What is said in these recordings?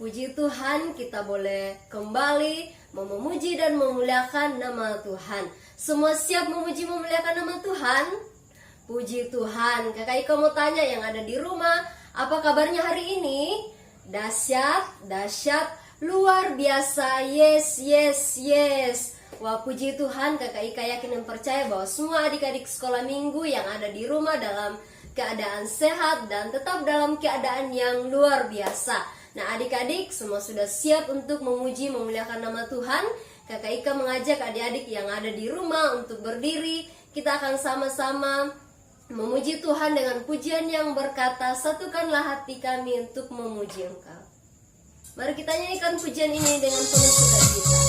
Puji Tuhan, kita boleh kembali memuji dan memuliakan nama Tuhan. Semua siap memuji memuliakan nama Tuhan? Puji Tuhan. Kakak Ika mau tanya yang ada di rumah, apa kabarnya hari ini? Dahsyat, dahsyat, luar biasa. Yes, yes, yes. Wah, puji Tuhan, Kakak Ika yakin dan percaya bahwa semua adik-adik sekolah minggu yang ada di rumah dalam keadaan sehat dan tetap dalam keadaan yang luar biasa. Nah, adik-adik semua sudah siap untuk memuji memuliakan nama Tuhan. Kakak Ika mengajak adik-adik yang ada di rumah untuk berdiri. Kita akan sama-sama memuji Tuhan dengan pujian yang berkata, satukanlah hati kami untuk memuji Engkau. Mari kita nyanyikan pujian ini dengan penuh sukacita.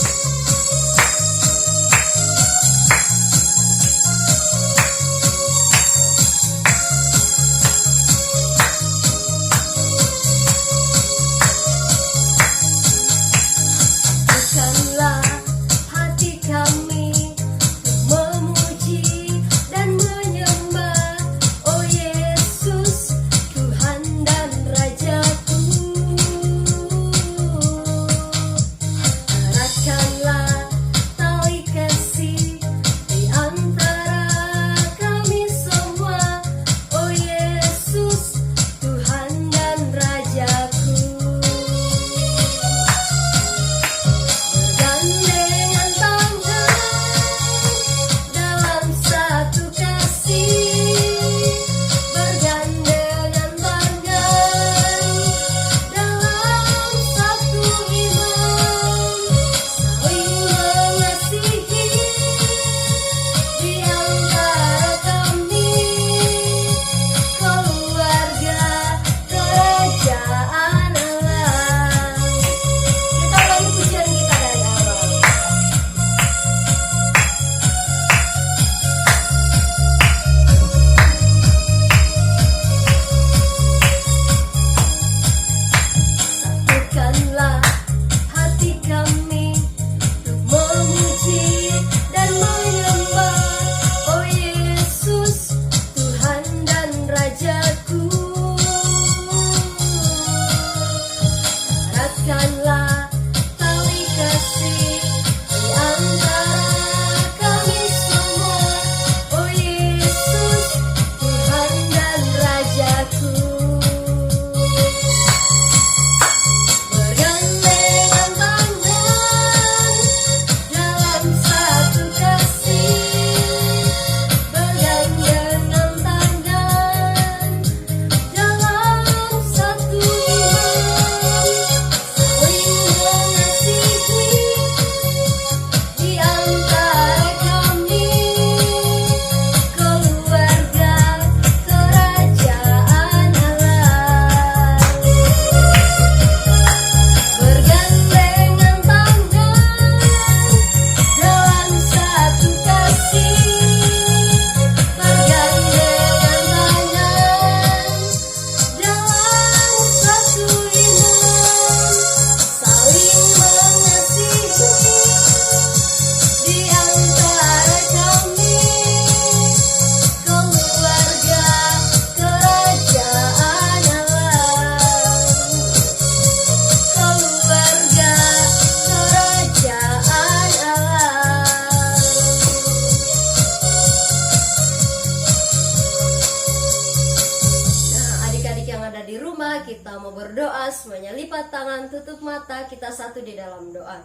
Kita mau berdoa, semuanya lipat tangan, tutup mata, kita satu di dalam doa.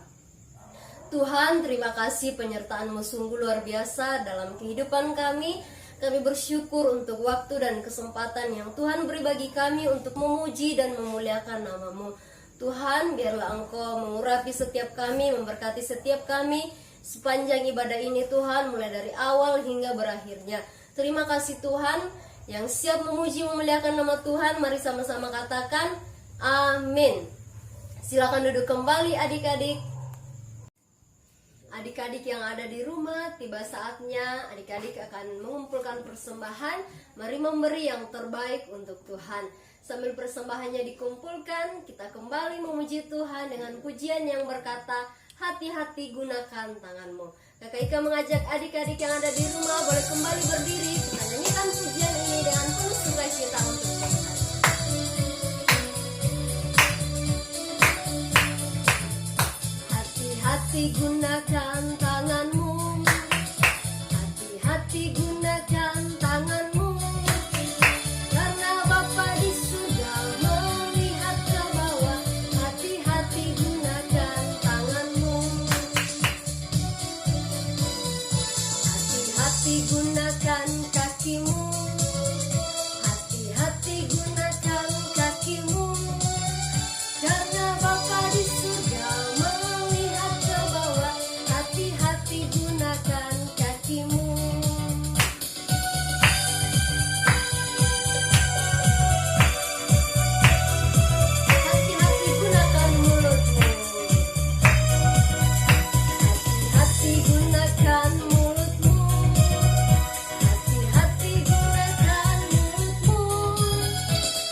Tuhan, terima kasih penyertaan-Mu sungguh luar biasa dalam kehidupan kami. Kami bersyukur untuk waktu dan kesempatan yang Tuhan beri bagi kami untuk memuji dan memuliakan nama-Mu. Tuhan, biarlah Engkau mengurapi setiap kami, memberkati setiap kami sepanjang ibadah ini Tuhan, mulai dari awal hingga berakhirnya. Terima kasih Tuhan. Yang siap memuji memuliakan nama Tuhan, mari sama-sama katakan amin. Silakan duduk kembali adik-adik. Adik-adik yang ada di rumah, tiba saatnya adik-adik akan mengumpulkan persembahan. Mari memberi yang terbaik untuk Tuhan. Sambil persembahannya dikumpulkan, kita kembali memuji Tuhan dengan pujian yang berkata, hati-hati gunakan tanganmu. Kakak Ika mengajak adik-adik yang ada di rumah boleh kembali berdiri. Kita nyanyikan pujian ini dengan penuh sukacita untuk Tuhan. Hati-hati gunakan tanganmu, hati-hati gunakan tanganmu, karena Bapa di surga melihat ke bawah. Hati-hati gunakan tanganmu, hati-hati gunakan kakimu, hati-hati gunakan kakimu, karena Bapa di surga melihat ke bawah. Hati-hati gunakan kakimu. Hati-hati gunakan mulutmu, hati-hati gunakan mulutmu, hati-hati gunakan mulutmu,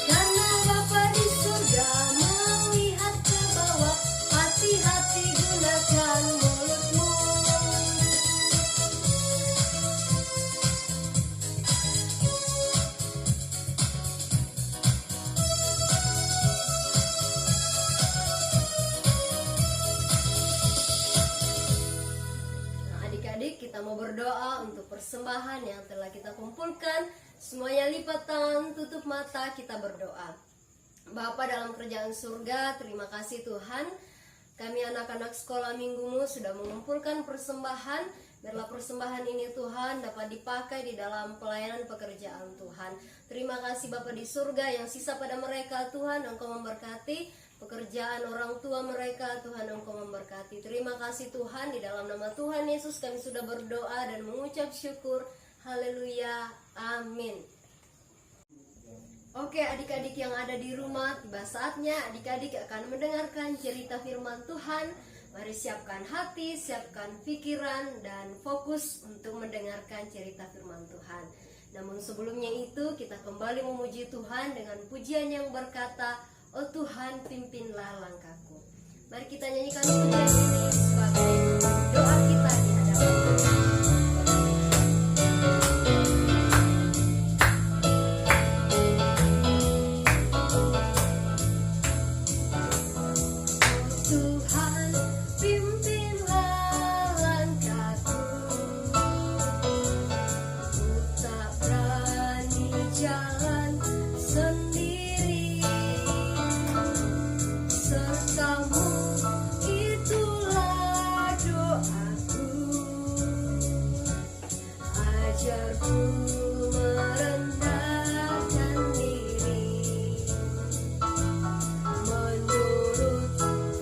karena Bapa di surga melihat ke bawah. Hati-hati gunakan mulutmu. Nah, adik-adik, kita mau berdoa untuk persembahan yang telah kita kumpulkan. Semuanya lipat tangan, tutup mata, kita berdoa. Bapa dalam kerajaan surga, terima kasih Tuhan. Kami anak-anak sekolah minggumu sudah mengumpulkan persembahan. Biarlah persembahan ini Tuhan dapat dipakai di dalam pelayanan pekerjaan Tuhan. Terima kasih Bapa di surga, yang sisa pada mereka Tuhan, Engkau memberkati pekerjaan orang tua mereka Tuhan, Engkau memberkati. Terima kasih Tuhan, di dalam nama Tuhan Yesus kami sudah berdoa dan mengucap syukur. Haleluya, amin. Oke, adik-adik yang ada di rumah, tiba saatnya adik-adik akan mendengarkan cerita firman Tuhan. Mari siapkan hati, siapkan pikiran, dan fokus untuk mendengarkan cerita firman Tuhan. Namun sebelumnya itu, kita kembali memuji Tuhan dengan pujian yang berkata, "Oh Tuhan, pimpinlah langkahku." Mari kita nyanyikan pujian ini sebagai doa kita di hadapan Tuhan. Tuhan, pimpinlah langkahku, ku tak berani jalan sendiri, sertamu itulah doaku, ajarku merendahkan diri, menurut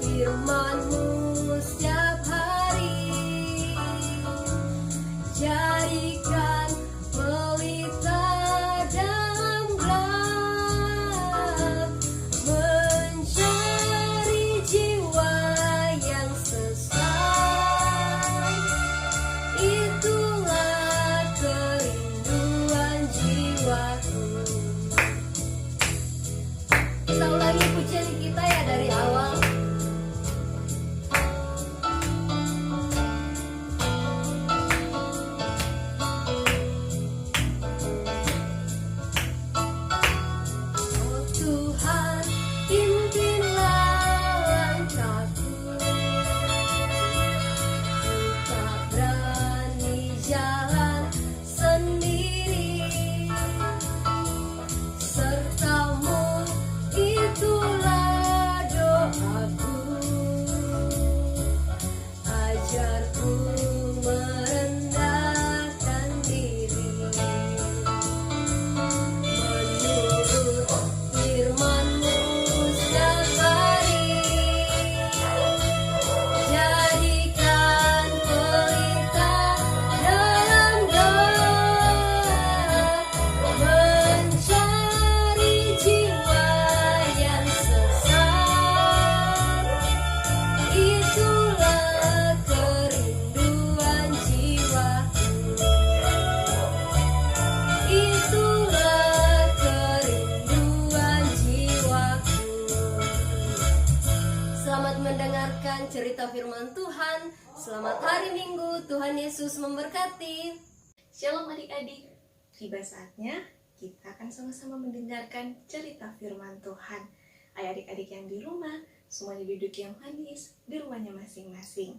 firman-Mu setiap hari, jadikan pelita dalam gelap, mencari jiwa yang sesat, itulah kerinduan jiwaku. Kita ulangi pujian kita ya dari awal. Oh Tuhan, pimpinlah langkahku, ku tak berani jalan sendiri, sertamu itulah doaku, ajarku merendahkan diri, menurut firman-Mu setiap hari, jadikan pelita dalam gelap, mencari jiwa yang sesat, itulah kerinduan jiwaku, itulah kerinduan jiwaku. Selamat mendengarkan cerita firman Tuhan. Selamat hari Minggu, Tuhan Yesus memberkati. Shalom adik-adik, tiba saatnya kita akan sama-sama mendengarkan cerita firman Tuhan. Ayo adik-adik yang di rumah, semuanya duduk yang manis di rumahnya masing-masing.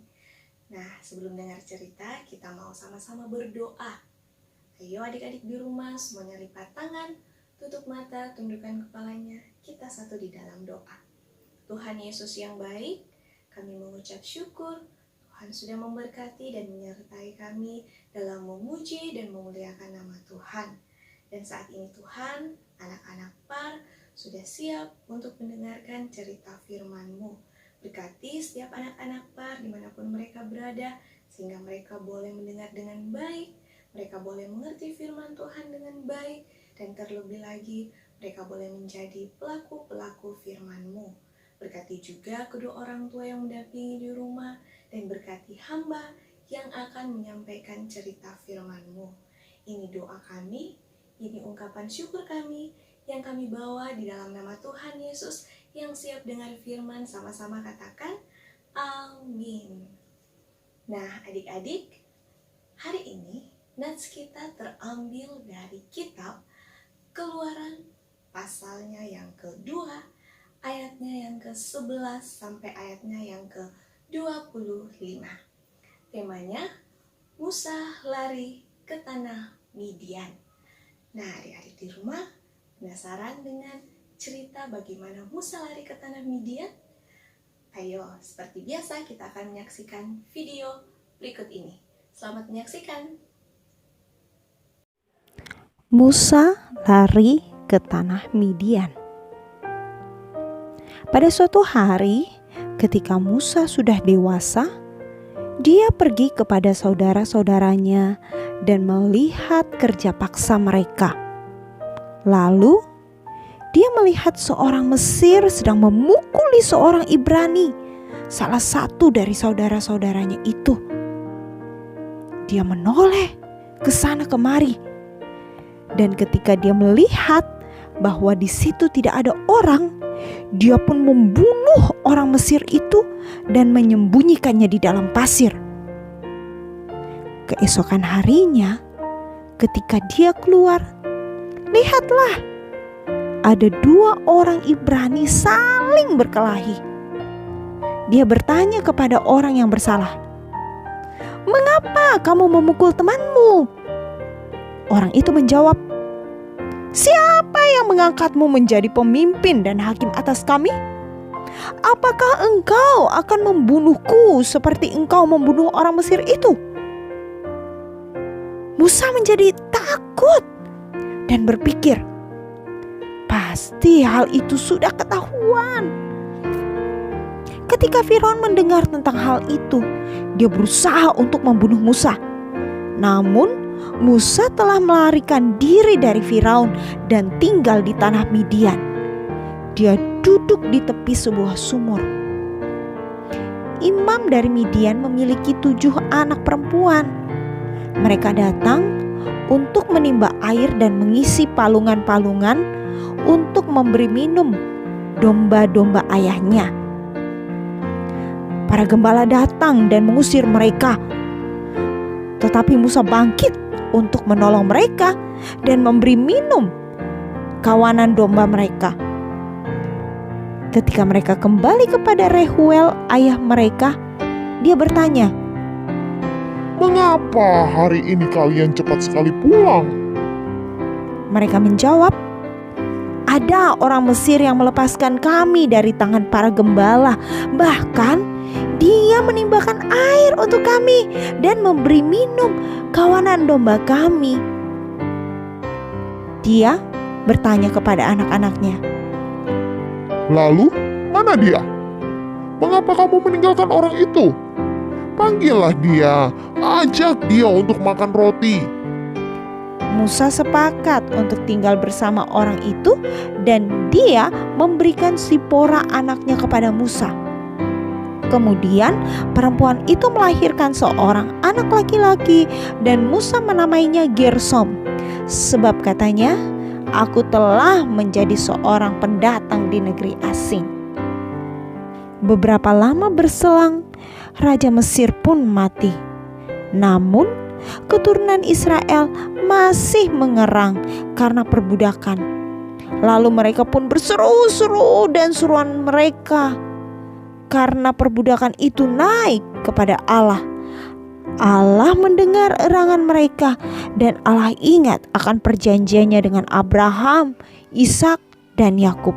Nah, sebelum dengar cerita, kita mau sama-sama berdoa. Ayo adik-adik di rumah, semuanya lipat tangan, tutup mata, tundukkan kepalanya. Kita satu di dalam doa. Tuhan Yesus yang baik, kami mengucap syukur. Tuhan sudah memberkati dan menyertai kami dalam memuji dan memuliakan nama Tuhan. Dan saat ini Tuhan, anak-anak PAR sudah siap untuk mendengarkan cerita firman-Mu. Berkati setiap anak-anak PAR dimanapun mereka berada, sehingga mereka boleh mendengar dengan baik, mereka boleh mengerti firman Tuhan dengan baik, dan terlebih lagi mereka boleh menjadi pelaku-pelaku firman-Mu. Berkati juga kedua orang tua yang mendampingi di rumah, dan berkati hamba yang akan menyampaikan cerita firman-Mu. Ini doa kami, ini ungkapan syukur kami yang kami bawa di dalam nama Tuhan Yesus yang siap dengar firman. Sama-sama katakan amin. Nah adik-adik, hari ini nats kita terambil dari kitab Keluaran pasalnya yang kedua, ayatnya yang ke-11 sampai ayatnya yang ke-25. Temanya Musa lari ke tanah Midian. Nah, adik-adik di rumah penasaran dengan cerita bagaimana Musa lari ke tanah Midian? Ayo, seperti biasa kita akan menyaksikan video berikut ini. Selamat menyaksikan. Musa lari ke tanah Midian. Pada suatu hari, ketika Musa sudah dewasa, dia pergi kepada saudara-saudaranya dan melihat kerja paksa mereka. Lalu, dia melihat seorang Mesir sedang memukuli seorang Ibrani, salah satu dari saudara-saudaranya itu. Dia menoleh ke sana kemari, dan ketika dia melihat bahwa di situ tidak ada orang, dia pun membunuh orang Mesir itu dan menyembunyikannya di dalam pasir. Keesokan harinya, ketika dia keluar, lihatlah, ada dua orang Ibrani saling berkelahi. Dia bertanya kepada orang yang bersalah, "Mengapa kamu memukul temanmu?" Orang itu menjawab, "Siapa yang mengangkatmu menjadi pemimpin dan hakim atas kami? Apakah engkau akan membunuhku seperti engkau membunuh orang Mesir itu?" Musa menjadi takut dan berpikir, pasti hal itu sudah ketahuan. Ketika Firaun mendengar tentang hal itu, dia berusaha untuk membunuh Musa. Namun Musa telah melarikan diri dari Firaun dan tinggal di tanah Midian. Dia duduk di tepi sebuah sumur. Imam dari Midian memiliki 7 anak perempuan. Mereka datang untuk menimba air dan mengisi palungan-palungan untuk memberi minum domba-domba ayahnya. Para gembala datang dan mengusir mereka. Tetapi Musa bangkit untuk menolong mereka dan memberi minum kawanan domba mereka. Ketika mereka kembali kepada Rehuel, ayah mereka, dia bertanya, "Mengapa hari ini kalian cepat sekali pulang?" Mereka menjawab, "Ada orang Mesir yang melepaskan kami dari tangan para gembala. Bahkan dia menimbakan air untuk kami dan memberi minum kawanan domba kami." Dia bertanya kepada anak-anaknya, "Lalu, mana dia? Mengapa kamu meninggalkan orang itu? Panggillah dia, ajak dia untuk makan roti." Musa sepakat untuk tinggal bersama orang itu dan dia memberikan Sipora anaknya kepada Musa. Kemudian perempuan itu melahirkan seorang anak laki-laki dan Musa menamainya Gersom, sebab katanya, "Aku telah menjadi seorang pendatang di negeri asing." Beberapa lama berselang, Raja Mesir pun mati. Namun keturunan Israel masih mengerang karena perbudakan. Lalu mereka pun berseru-seru dan seruan mereka karena perbudakan itu naik kepada Allah Allah mendengar erangan mereka dan Allah ingat akan perjanjiannya dengan Abraham, Ishak, dan Yakub.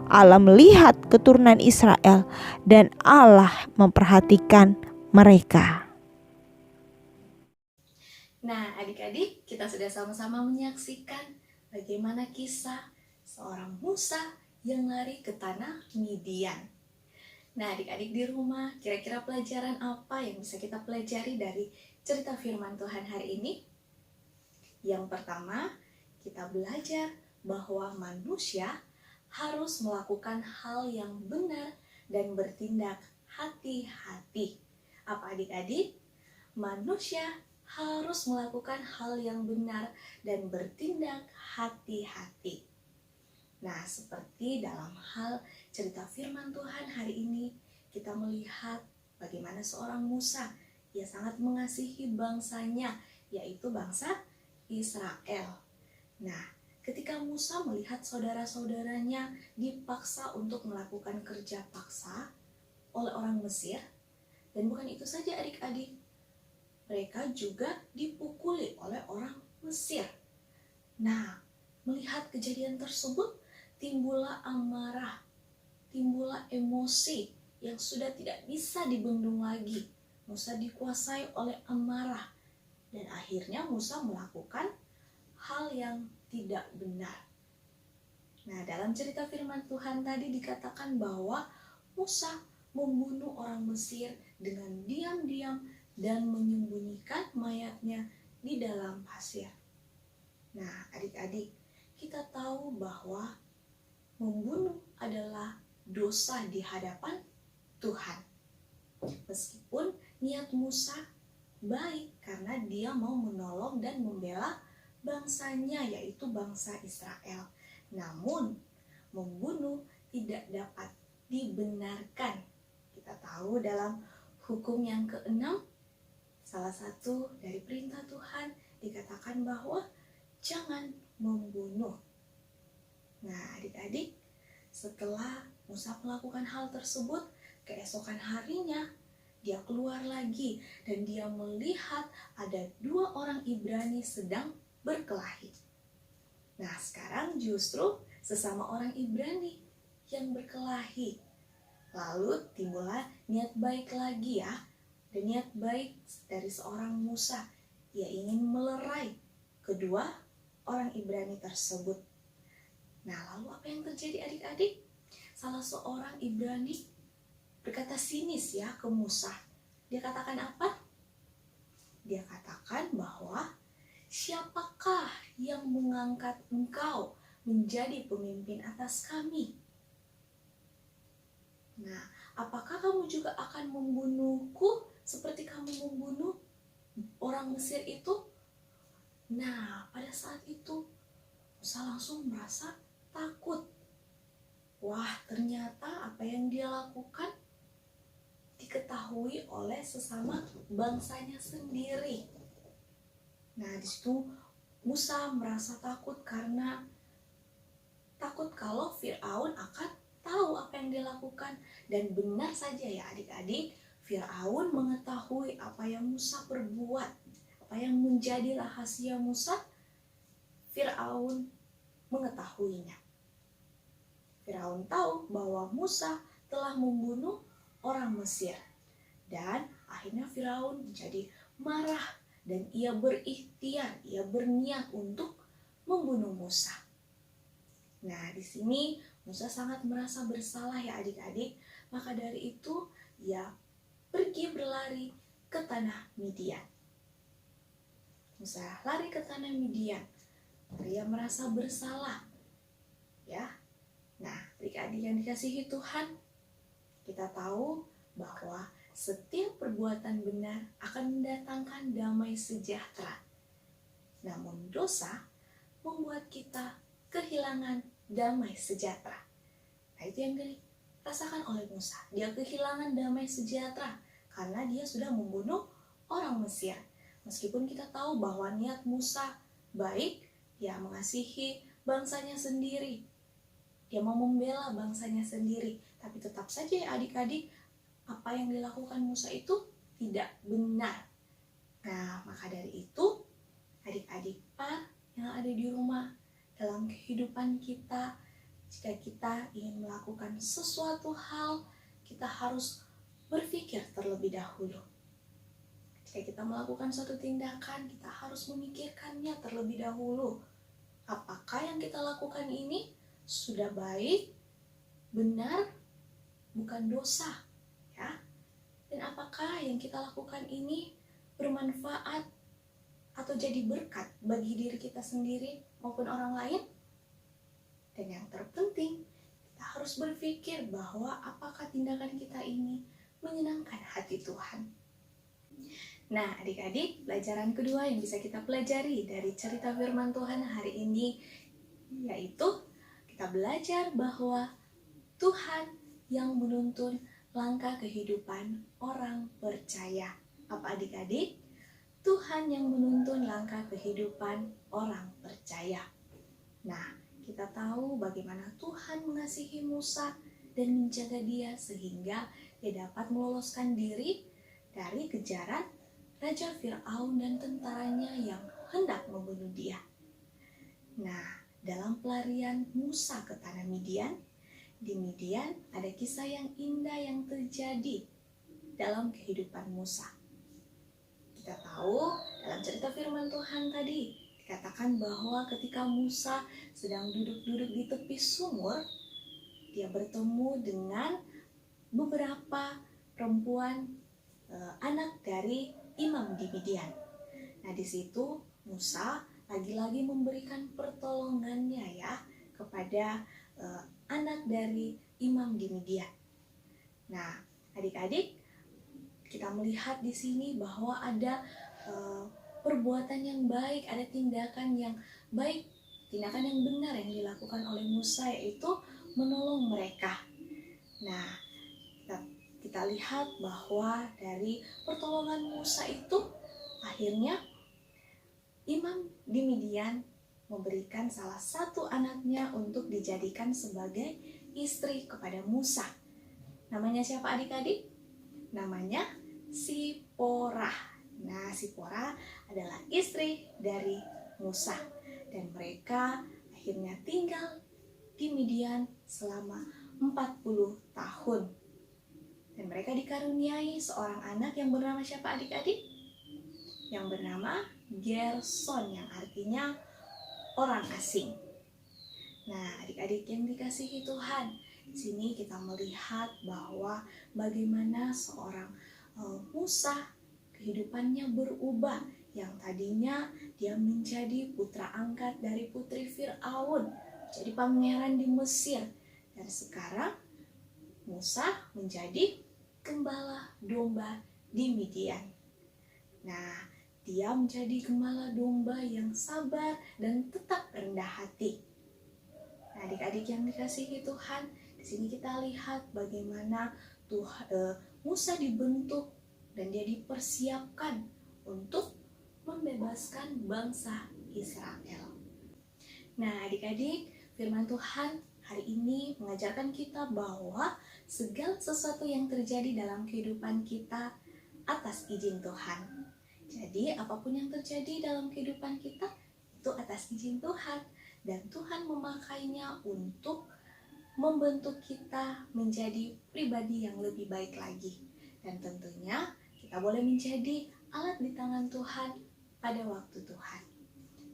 Allah melihat keturunan Israel dan Allah memperhatikan mereka. Nah, adik-adik, kita sudah sama-sama menyaksikan bagaimana kisah seorang Musa yang lari ke tanah Midian. Nah, adik-adik di rumah, kira-kira pelajaran apa yang bisa kita pelajari dari cerita firman Tuhan hari ini? Yang pertama, kita belajar bahwa manusia harus melakukan hal yang benar dan bertindak hati-hati. Apa adik-adik? Manusia harus melakukan hal yang benar dan bertindak hati-hati. Nah, seperti dalam hal cerita firman Tuhan hari ini, kita melihat bagaimana seorang Musa, ia sangat mengasihi bangsanya, yaitu bangsa Israel. Nah, ketika Musa melihat saudara-saudaranya dipaksa untuk melakukan kerja paksa oleh orang Mesir, dan bukan itu saja adik-adik, mereka juga dipukuli oleh orang Mesir. Nah, melihat kejadian tersebut, timbullah amarah, timbullah emosi yang sudah tidak bisa dibendung lagi. Musa dikuasai oleh amarah, dan akhirnya Musa melakukan hal yang tidak benar. Nah, dalam cerita firman Tuhan tadi dikatakan bahwa Musa membunuh orang Mesir dengan diam-diam dan menyembunyikan mayatnya di dalam pasir. Nah, adik-adik, kita tahu bahwa membunuh adalah dosa di hadapan Tuhan. Meskipun niat Musa baik karena dia mau menolong dan membela bangsanya, yaitu bangsa Israel. Namun, membunuh tidak dapat dibenarkan. Kita tahu dalam hukum yang ke-6, salah satu dari perintah Tuhan dikatakan bahwa jangan membunuh. Nah, adik-adik, setelah Musa melakukan hal tersebut, keesokan harinya dia keluar lagi dan dia melihat ada 2 orang Ibrani sedang berkelahi. Nah, sekarang justru sesama orang Ibrani yang berkelahi. Lalu timbullah niat baik lagi ya. Dan niat baik dari seorang Musa, ia ingin melerai kedua orang Ibrani tersebut. Nah, lalu apa yang terjadi adik-adik? Salah seorang Ibrani berkata sinis ya ke Musa. Dia katakan apa? Dia katakan bahwa siapakah yang mengangkat engkau menjadi pemimpin atas kami? Nah, apakah kamu juga akan membunuhku seperti kamu membunuh orang Mesir itu? Nah, pada saat itu Musa langsung merasa takut. Wah, ternyata apa yang dia lakukan diketahui oleh sesama bangsanya sendiri. Nah, di situ Musa merasa takut karena takut kalau Firaun akan tahu apa yang dia lakukan. Dan benar saja ya adik-adik, Firaun mengetahui apa yang Musa perbuat, apa yang menjadi rahasia Musa. Firaun mengetahuinya. Firaun tahu bahwa Musa telah membunuh orang Mesir. Dan akhirnya Firaun menjadi marah dan ia berikhtiar, ia berniat untuk membunuh Musa. Nah, di sini Musa sangat merasa bersalah ya adik-adik. Maka dari itu ia pergi berlari ke tanah Midian. Musa lari ke tanah Midian. Dia merasa bersalah. Ya. Nah, adik-adik yang dikasihi Tuhan, kita tahu bahwa setiap perbuatan benar akan mendatangkan damai sejahtera. Namun dosa membuat kita kehilangan damai sejahtera. Nah, itu yang dirasakan oleh Musa. Dia kehilangan damai sejahtera karena dia sudah membunuh orang Mesir. Meskipun kita tahu bahwa niat Musa baik, dia mengasihi bangsanya sendiri. Dia mau membela bangsanya sendiri. Tapi tetap saja ya adik-adik, apa yang dilakukan Musa itu tidak benar. Nah, maka dari itu, adik-adik par yang ada di rumah, dalam kehidupan kita, jika kita ingin melakukan sesuatu hal, kita harus berpikir terlebih dahulu. Jika kita melakukan suatu tindakan, kita harus memikirkannya terlebih dahulu. Apakah yang kita lakukan ini sudah baik, benar, bukan dosa, ya? Dan apakah yang kita lakukan ini bermanfaat atau jadi berkat bagi diri kita sendiri maupun orang lain? Dan yang terpenting, kita harus berpikir bahwa apakah tindakan kita ini menyenangkan hati Tuhan. Nah, adik-adik, pelajaran kedua yang bisa kita pelajari dari cerita firman Tuhan hari ini, yaitu kita belajar bahwa Tuhan yang menuntun langkah kehidupan orang percaya. Apa adik-adik? Tuhan yang menuntun langkah kehidupan orang percaya. Nah, kita tahu bagaimana Tuhan mengasihi Musa dan menjaga dia sehingga dia dapat meloloskan diri dari kejaran Raja Fir'aun dan tentaranya yang hendak membunuh dia. Nah, dalam pelarian Musa ke tanah Midian, di Midian ada kisah yang indah yang terjadi dalam kehidupan Musa. Kita tahu dalam cerita firman Tuhan tadi, dikatakan bahwa ketika Musa sedang duduk-duduk di tepi sumur, dia bertemu dengan beberapa perempuan anak dari imam di Midian. Nah, di situ Musa lagi-lagi memberikan pertolongannya ya kepada anak dari imam di Midian. Nah, adik-adik, kita melihat di sini bahwa ada perbuatan yang baik, ada tindakan yang baik, tindakan yang benar yang dilakukan oleh Musa, yaitu menolong mereka. Nah, kita lihat bahwa dari pertolongan Musa itu akhirnya imam di Midian memberikan salah satu anaknya untuk dijadikan sebagai istri kepada Musa. Namanya siapa adik-adik? Namanya Siporah. Nah, Siporah adalah istri dari Musa dan mereka akhirnya tinggal di Midian selama 40 tahun. Dan mereka dikaruniai seorang anak yang bernama siapa adik-adik? Yang bernama Gerson, yang artinya orang asing. Nah, adik-adik yang dikasihi Tuhan, di sini kita melihat bahwa bagaimana seorang Musa kehidupannya berubah, yang tadinya dia menjadi putra angkat dari putri Fir'aun, jadi pangeran di Mesir, dan sekarang Musa menjadi gembala domba di Midian. Nah, dia menjadi gembala domba yang sabar dan tetap rendah hati. Nah, adik-adik yang dikasihi Tuhan, di sini kita lihat bagaimana Musa dibentuk dan dia dipersiapkan untuk membebaskan bangsa Israel. Nah, adik-adik, firman Tuhan hari ini mengajarkan kita bahwa segala sesuatu yang terjadi dalam kehidupan kita atas izin Tuhan. Jadi apapun yang terjadi dalam kehidupan kita itu atas izin Tuhan. Dan Tuhan memakainya untuk membentuk kita menjadi pribadi yang lebih baik lagi. Dan tentunya kita boleh menjadi alat di tangan Tuhan pada waktu Tuhan.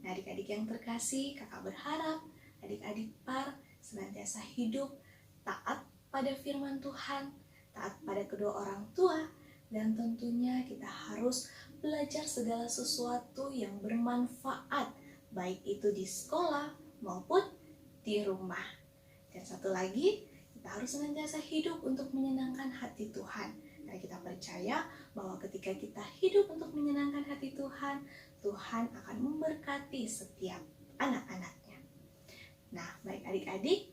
Nah, adik-adik yang terkasih, kakak berharap adik-adik par senantiasa hidup taat pada firman Tuhan, taat pada kedua orang tua, dan tentunya kita harus belajar segala sesuatu yang bermanfaat, baik itu di sekolah maupun di rumah. Dan satu lagi, kita harus senantiasa hidup untuk menyenangkan hati Tuhan. Dan kita percaya bahwa ketika kita hidup untuk menyenangkan hati Tuhan, Tuhan akan memberkati setiap anak-anaknya. Nah, baik adik-adik,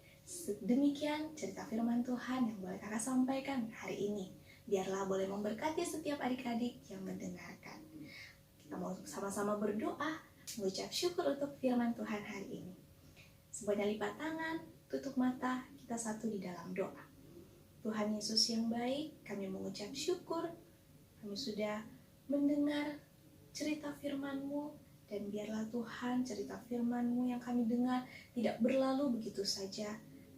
demikian cerita firman Tuhan yang boleh kakak sampaikan hari ini. Biarlah boleh memberkati setiap adik-adik yang mendengarkan. Kita mau sama-sama berdoa, mengucap syukur untuk firman Tuhan hari ini. Semuanya lipat tangan, tutup mata, kita satu di dalam doa. Tuhan Yesus yang baik, kami mengucap syukur, kami sudah mendengar cerita firman-Mu, dan biarlah Tuhan cerita firman-Mu yang kami dengar tidak berlalu begitu saja,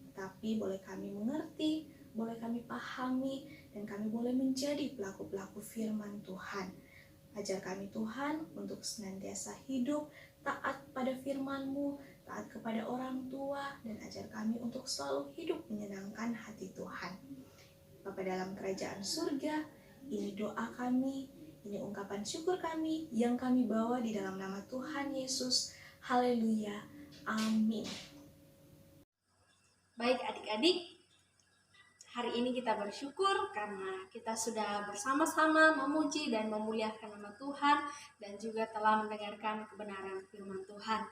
tetapi boleh kami mengerti, boleh kami pahami, dan kami boleh menjadi pelaku-pelaku firman Tuhan. Ajar kami Tuhan untuk senantiasa hidup taat pada firman-Mu, taat kepada orang tua, dan ajar kami untuk selalu hidup menyenangkan hati Tuhan. Bapa dalam kerajaan surga, ini doa kami, ini ungkapan syukur kami yang kami bawa di dalam nama Tuhan Yesus. Haleluya. Amin. Baik adik-adik, hari ini kita bersyukur karena kita sudah bersama-sama memuji dan memuliakan nama Tuhan dan juga telah mendengarkan kebenaran firman Tuhan.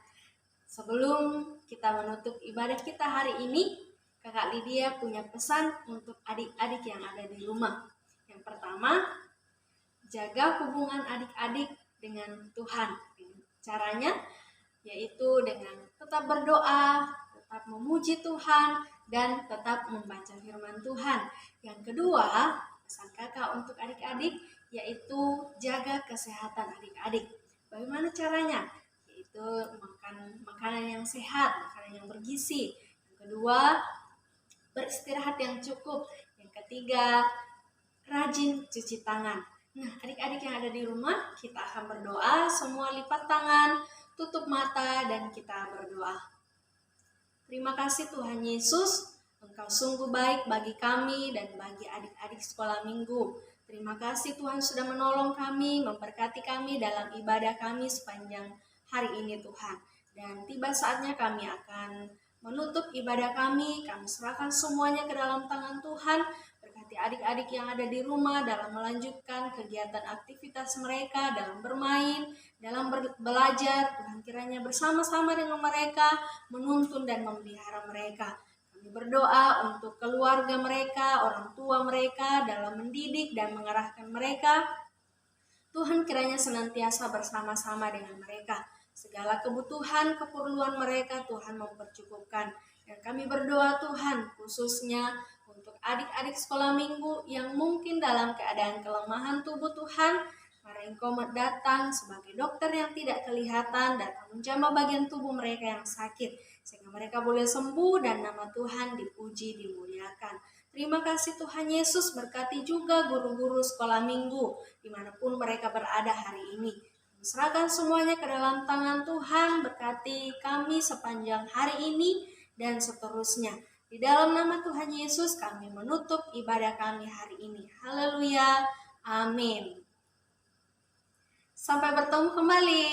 Sebelum kita menutup ibadah kita hari ini, Kakak Lydia punya pesan untuk adik-adik yang ada di rumah. Yang pertama, jaga hubungan adik-adik dengan Tuhan. Caranya yaitu dengan tetap berdoa, tetap memuji Tuhan, dan tetap membaca firman Tuhan. Yang kedua, pesan kakak untuk adik-adik yaitu jaga kesehatan adik-adik. Bagaimana caranya? Yaitu makan makanan yang sehat, makanan yang bergizi. Yang kedua, beristirahat yang cukup. Yang ketiga, rajin cuci tangan. Nah, adik-adik yang ada di rumah, kita akan berdoa, semua lipat tangan, tutup mata, dan kita berdoa. Terima kasih Tuhan Yesus, Engkau sungguh baik bagi kami dan bagi adik-adik sekolah minggu. Terima kasih Tuhan sudah menolong kami, memberkati kami dalam ibadah kami sepanjang hari ini Tuhan. Dan tiba saatnya kami akan menutup ibadah kami serahkan semuanya ke dalam tangan Tuhan. Berkati adik-adik yang ada di rumah dalam melanjutkan kegiatan aktivitas mereka, dalam bermain, dalam belajar. Tuhan kiranya bersama-sama dengan mereka, menuntun dan memelihara mereka. Kami berdoa untuk keluarga mereka, orang tua mereka, dalam mendidik dan mengarahkan mereka. Tuhan kiranya senantiasa bersama-sama dengan mereka. Segala kebutuhan, keperluan mereka Tuhan mempercukupkan. Dan kami berdoa Tuhan khususnya untuk adik-adik sekolah minggu yang mungkin dalam keadaan kelemahan tubuh Tuhan. Mari Engkau datang sebagai dokter yang tidak kelihatan, datang menjamah bagian tubuh mereka yang sakit. Sehingga mereka boleh sembuh dan nama Tuhan dipuji, dimuliakan. Terima kasih Tuhan Yesus, berkati juga guru-guru sekolah minggu dimanapun mereka berada hari ini. Serahkan semuanya ke dalam tangan Tuhan, berkati kami sepanjang hari ini dan seterusnya. Di dalam nama Tuhan Yesus kami menutup ibadah kami hari ini. Haleluya, amin. Sampai bertemu kembali.